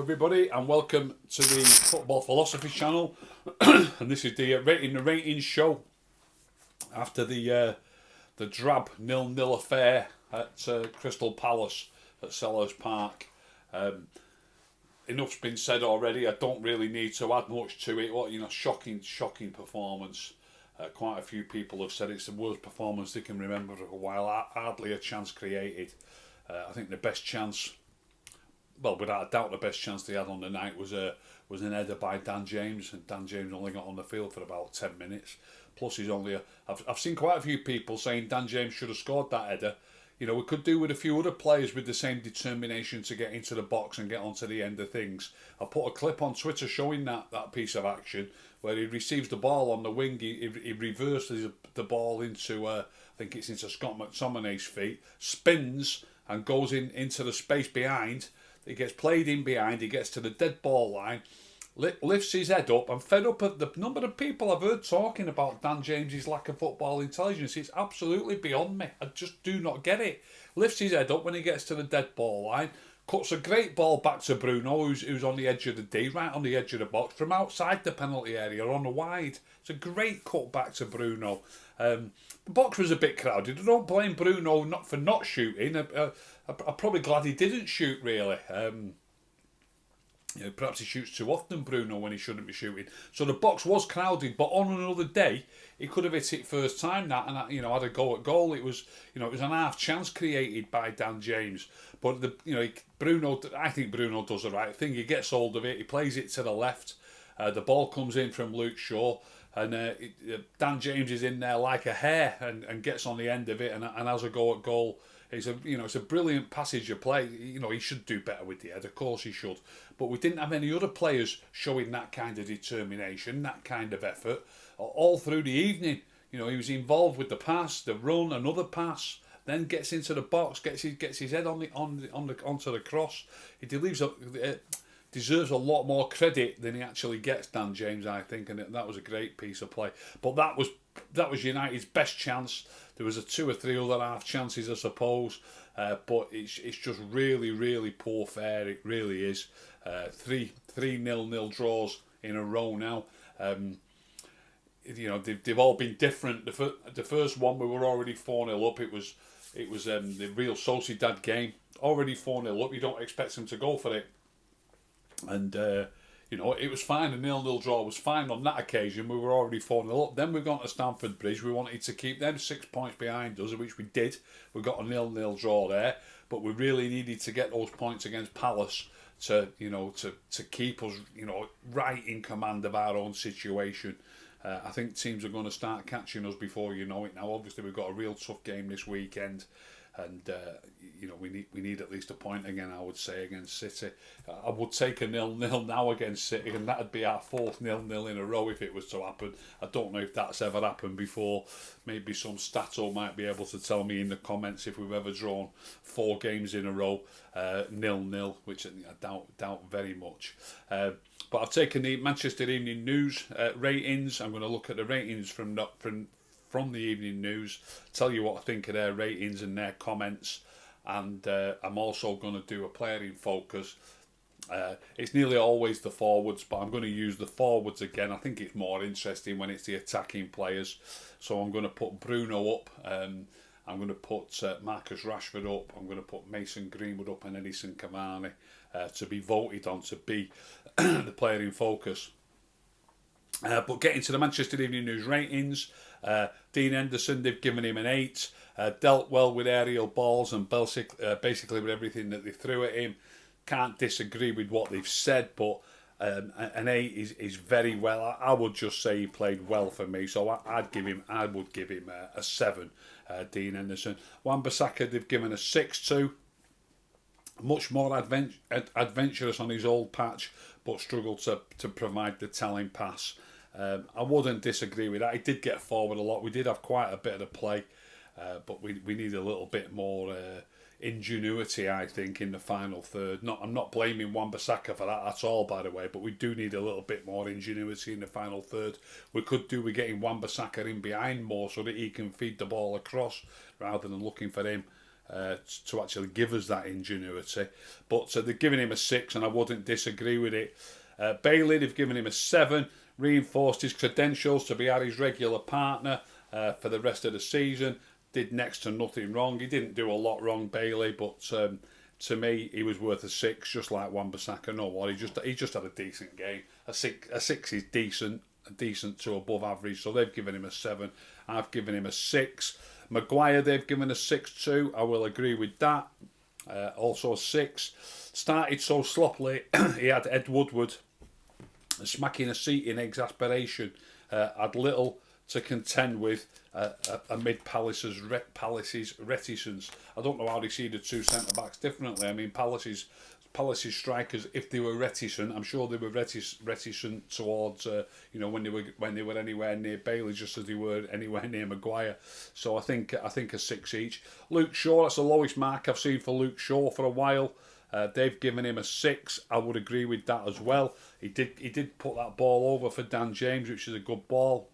everybody, and welcome to the Football Philosophy channel. And this is the ratings show after the drab 0-0 affair at Crystal Palace at Selhurst Park. Enough's been said already. I don't really need to add much to it. Shocking performance. Quite a few people have said it's the worst performance they can remember for a while. Hardly a chance created. I think the best chance, well, without a doubt, the best chance they had on the night was an header by Dan James, and Dan James only got on the field for about 10 minutes. Plus, he's only I've seen quite a few people saying Dan James should have scored that header. We could do with a few other players with the same determination to get into the box and get onto the end of things. I put a clip on Twitter showing that piece of action where he receives the ball on the wing. He reverses the ball into, I think it's into Scott McTominay's feet, spins and goes into the space behind. He gets played in behind. He gets to the dead ball line, lifts his head up. I'm fed up at the number of people I've heard talking about Dan James's lack of football intelligence. It's absolutely beyond me. I just do not get it. Lifts his head up when he gets to the dead ball line, cuts a great ball back to Bruno, who's on the edge of the D, right on the edge of the box, from outside the penalty area on the wide. It's a great cut back to Bruno. The box was a bit crowded. I don't blame Bruno for not shooting. I'm probably glad he didn't shoot, really. Perhaps he shoots too often, Bruno, when he shouldn't be shooting. So the box was crowded, but on another day, he could have hit it first time that, and had a go at goal. It was an half chance created by Dan James, but Bruno. I think Bruno does the right thing. He gets hold of it. He plays it to the left. The ball comes in from Luke Shaw, and Dan James is in there like a hare and gets on the end of it and has a go at goal. It's a brilliant passage of play. He should do better with the head. Of course he should. But we didn't have any other players showing that kind of determination, that kind of effort, all through the evening. He was involved with the pass, the run, another pass, then gets into the box, gets his head onto the cross. He deserves a lot more credit than he actually gets, Dan James, I think, and that was a great piece of play. But that was United's best chance. There was 2 or 3 other half chances, I suppose, but it's just really, really poor fare. It really is. 3 0-0 draws in a row now. They've all been different. The first one we were already 4-0 up. It was the Real Sociedad game. Already 4-0 up. You don't expect them to go for it. And it was fine. A 0-0 draw was fine on that occasion. We were already 4-0 up. Then we got to Stamford Bridge. We wanted to keep them 6 points behind us, which we did. We got a 0-0 draw there, but we really needed to get those points against Palace to keep us right in command of our own situation. I think teams are going to start catching us before you know it. Now, obviously, we've got a real tough game this weekend. And we need at least a point again, I would say, against City. I would take a 0-0 now against City, and that'd be our 4th 0-0 in a row if it was to happen. I don't know if that's ever happened before. Maybe some stato might be able to tell me in the comments if we've ever drawn 4 games in a row 0-0, which I doubt very much. But I've taken the Manchester Evening News ratings. I'm going to look at the ratings from the Evening News, tell you what I think of their ratings and their comments, and I'm also going to do a player in focus. It's nearly always the forwards, but I'm going to use the forwards again. I think it's more interesting when it's the attacking players. So I'm going to put Bruno up, I'm going to put Marcus Rashford up, I'm going to put Mason Greenwood up and Edinson Cavani to be voted on to be the player in focus. But getting to the Manchester Evening News ratings, Dean Henderson, they've given him an 8. Dealt well with aerial balls and basically with everything that they threw at him. Can't disagree with what they've said, but an 8 is very well. I would just say he played well for me, so I would give him a 7. Dean Henderson. Wan-Bissaka, they've given a 6 to. Much more adventurous on his old patch, but struggled to provide the telling pass. I wouldn't disagree with that. He did get forward a lot. We did have quite a bit of play, but we need a little bit more ingenuity, I think, in the final third. I'm not blaming Wan-Bissaka for that at all, by the way, but we do need a little bit more ingenuity in the final third. We could do with getting Wan-Bissaka in behind more so that he can feed the ball across rather than looking for him to actually give us that ingenuity. But they're giving him a 6, and I wouldn't disagree with it. Bailey, they've given him a 7, reinforced his credentials to be Harry's regular partner for the rest of the season. Did next to nothing wrong. He didn't do a lot wrong, Bailey, but to me, he was worth a 6, just like Wan-Bissaka. No what, he just had a decent game. A 6 is decent to above average, so they've given him a 7. I've given him a 6. Maguire, they've given a 6 too. I will agree with that. Also a 6. Started so sloppily, he had Ed Woodward smacking a seat in exasperation. Had little to contend with amid Palace's reticence. I don't know how they see the two centre-backs differently. I mean, Palace's strikers, if they were reticent, I'm sure they were reticent towards when they were anywhere near Bailey, just as they were anywhere near Maguire. So I think a 6 each. Luke Shaw, that's the lowest mark I've seen for Luke Shaw for a while. They've given him a 6. I would agree with that as well. He did put that ball over for Dan James, which is a good ball.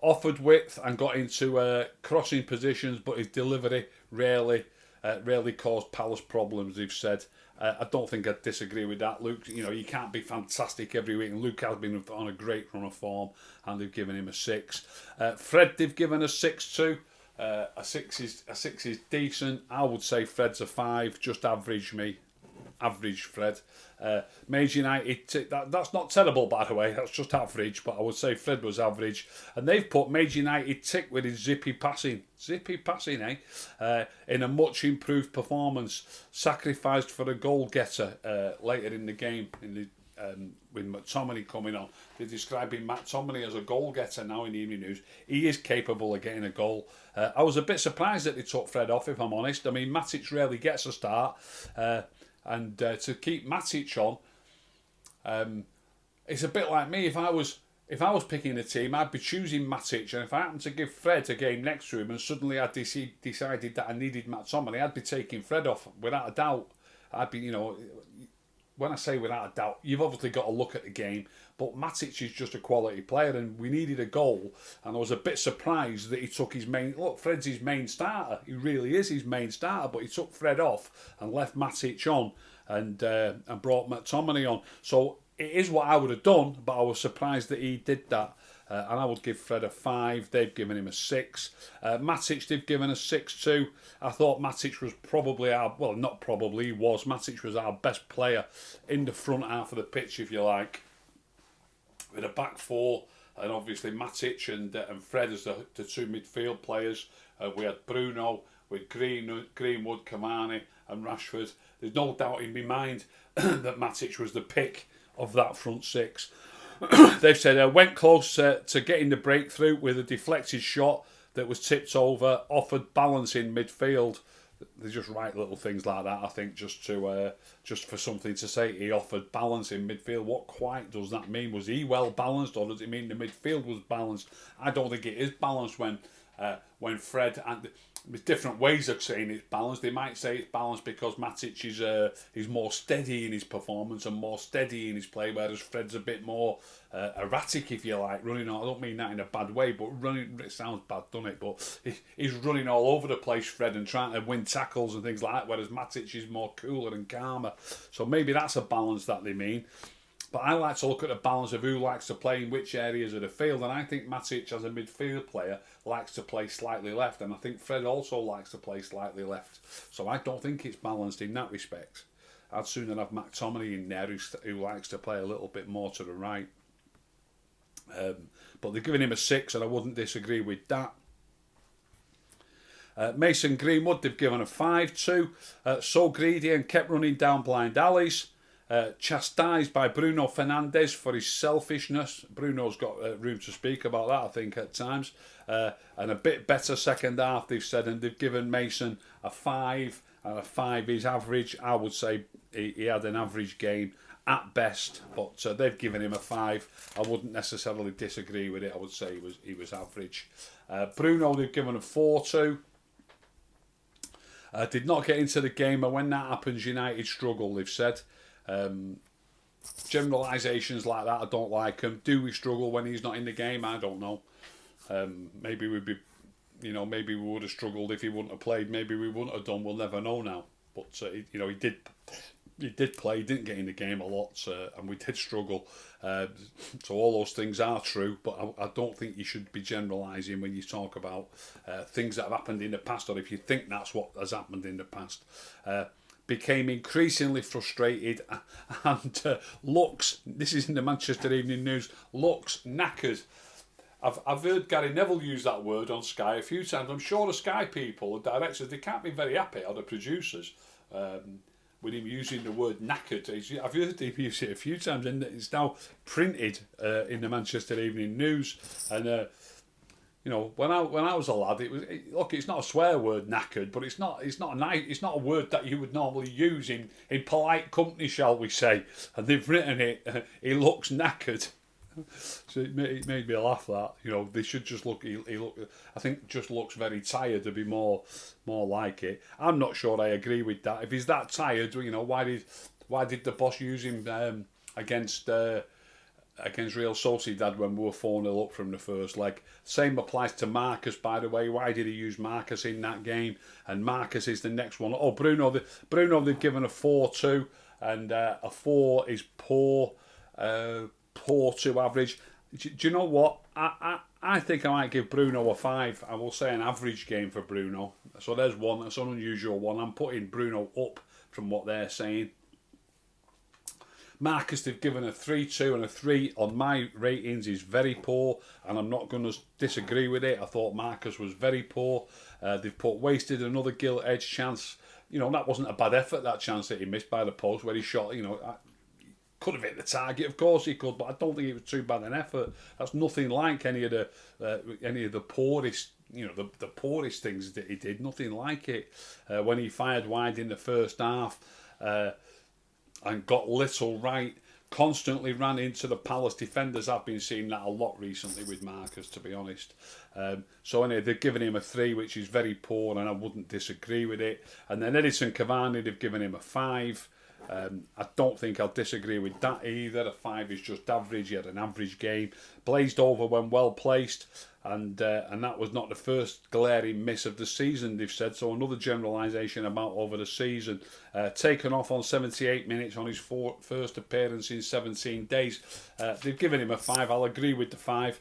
Offered width and got into crossing positions, but his delivery rarely caused Palace problems, they've said. I don't think I'd disagree with that. Luke, you can't be fantastic every week, and Luke has been on a great run of form, and they've given him a 6. Fred, they've given a 6 too. A 6 is decent. I would say Fred's a 5, just average Fred. Maids United, that's not terrible, by the way, that's just average, but I would say Fred was average. And they've put Maids United tick with his zippy passing, in a much improved performance, sacrificed for a goal getter later in the game, with McTominay coming on. They're describing McTominay as a goal getter now in the Evening News. He is capable of getting a goal. I was a bit surprised that they took Fred off, if I'm honest. I mean, Matic rarely gets a start. And to keep Matic on, it's a bit like me. If I was picking a team, I'd be choosing Matic, and if I happened to give Fred a game next to him, and suddenly I decided that I needed McTominay, I'd be taking Fred off without a doubt. I'd be, when I say without a doubt, you've obviously got to look at the game, but Matic is just a quality player, and we needed a goal, and I was a bit surprised that he took Fred's his main starter. He really is his main starter, but he took Fred off and left Matic on and brought McTominay on. So it is what I would have done, but I was surprised that he did that. And I would give Fred a 5. They've given him a 6. Matic, they've given a 6 too. I thought Matic was Matic was our best player in the front half of the pitch, if you like. With a back four, and obviously Matic and Fred as the two midfield players. We had Bruno with Greenwood, Cavani and Rashford. There's no doubt in my mind that Matic was the pick of that front six. They've said went close to getting the breakthrough with a deflected shot that was tipped over, offered balance in midfield. They just write little things like that, I think, just for something to say. He offered balance in midfield. What quite does that mean? Was he well balanced, or does it mean the midfield was balanced? I don't think it is balanced when Fred, and there's different ways of saying it's balanced. They might say it's balanced because Matic is more steady in his performance and more steady in his play, whereas Fred's a bit more erratic, if you like, running. I don't mean that in a bad way, but running, it sounds bad, doesn't it? But he's running all over the place, Fred, and trying to win tackles and things like that, whereas Matic is more cooler and calmer. So maybe that's a balance that they mean. But I like to look at the balance of who likes to play in which areas of the field, and I think Matic, as a midfield player, likes to play slightly left, and I think Fred also likes to play slightly left. So I don't think it's balanced in that respect. I'd sooner have McTominay in there who likes to play a little bit more to the right. But they're giving him a 6, and I wouldn't disagree with that. Mason Greenwood, they've given a 5 to. So greedy and kept running down blind alleys. Chastised by Bruno Fernandes for his selfishness. Bruno's got room to speak about that, I think, at times. And a bit better second half, they've said, and they've given Mason a 5, and a 5 is average. I would say he had an average game at best, but they've given him a 5. I wouldn't necessarily disagree with it. I would say he was average. Bruno, they've given a 4 to. Did not get into the game, and when that happens, United struggle, they've said. Generalisations like that, I don't like them. Do we struggle when he's not in the game? I don't know. Maybe we'd be maybe we would have struggled if he wouldn't have played. Maybe we wouldn't have done. We'll never know now. But he did. He did play. He didn't get in the game a lot, and we did struggle. So all those things are true, but I don't think you should be generalising when you talk about things that have happened in the past, or if you think that's what has happened in the past. Became increasingly frustrated and looks. This is in the Manchester Evening News. Looks knackered. I've heard Gary Neville use that word on Sky a few times. I'm sure the Sky people, the directors, they can't be very happy, or the producers, with him using the word knackered. I've heard him use it a few times, and it's now printed in the Manchester Evening News. And when I was a lad, it's not a swear word, knackered, but it's not a word that you would normally use in polite company, shall we say? And they've written it. He looks knackered. So it made me laugh that they should just look. I think just looks very tired to be more like it. I'm not sure I agree with that. If he's that tired, why did the boss use him against Real Sociedad when we were 4-0 up from the first leg? Same applies to Marcus, by the way. Why did he use Marcus in that game? And Marcus is the next one. Oh, Bruno they've given a 4-2, and a 4 is poor. Poor to average. Do you know what? I think I might give Bruno a 5. I will say an average game for Bruno. So there's one. That's an unusual one. I'm putting Bruno up from what they're saying. Marcus, they've given a 3-2, and a 3 on my ratings is very poor, and I'm not going to disagree with it. I thought Marcus was very poor. They've wasted another gilt-edged chance. That wasn't a bad effort, that chance that he missed by the post where he shot. Could have hit the target, of course he could, but I don't think it was too bad an effort. That's nothing like any of the poorest, the poorest things that he did. Nothing like it. When he fired wide in the first half and got little right, constantly ran into the Palace defenders. I've been seeing that a lot recently with Marcus, to be honest. So anyway, they've given him a 3, which is very poor, and I wouldn't disagree with it. And then Edinson Cavani, they've given him a 5. I don't think I'll disagree with that either. A 5 is just average. He had an average game. Blazed over when well placed, and that was not the first glaring miss of the season, they've said. So another generalisation about over the season. Taken off on 78 minutes on his first appearance in 17 days. They've given him a 5. I'll agree with the 5.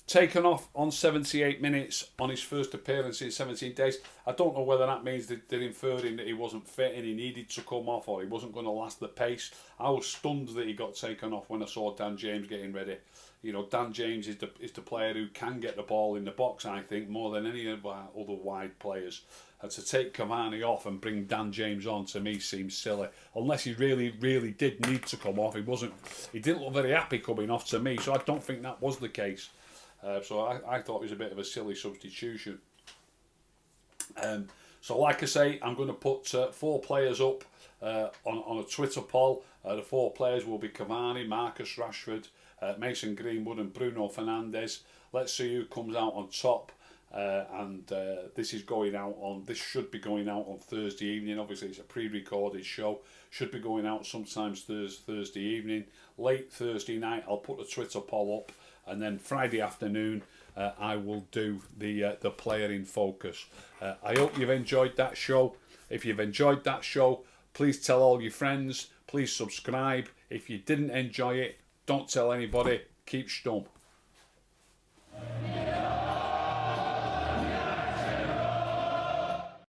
Taken off on 78 minutes on his first appearance in 17 days. I don't know whether that means that they're inferring that he wasn't fit and he needed to come off, or he wasn't going to last the pace. I was stunned that he got taken off when I saw Dan James getting ready. Dan James is the player who can get the ball in the box, I think, more than any of our other wide players. And to take Cavani off and bring Dan James on, to me, seems silly. Unless he really, really did need to come off. He didn't look very happy coming off to me, so I don't think that was the case. So I thought it was a bit of a silly substitution. So like I say, I'm going to put 4 players up on a Twitter poll. The 4 players will be Cavani, Marcus Rashford, Mason Greenwood and Bruno Fernandes. Let's see who comes out on top. This should be going out on Thursday evening. Obviously it's a pre-recorded show. Should be going out sometimes Thursday evening. Late Thursday night I'll put the Twitter poll up. And then Friday afternoon, I will do the player in focus. I hope you've enjoyed that show. If you've enjoyed that show, please tell all your friends. Please subscribe. If you didn't enjoy it, don't tell anybody. Keep stum.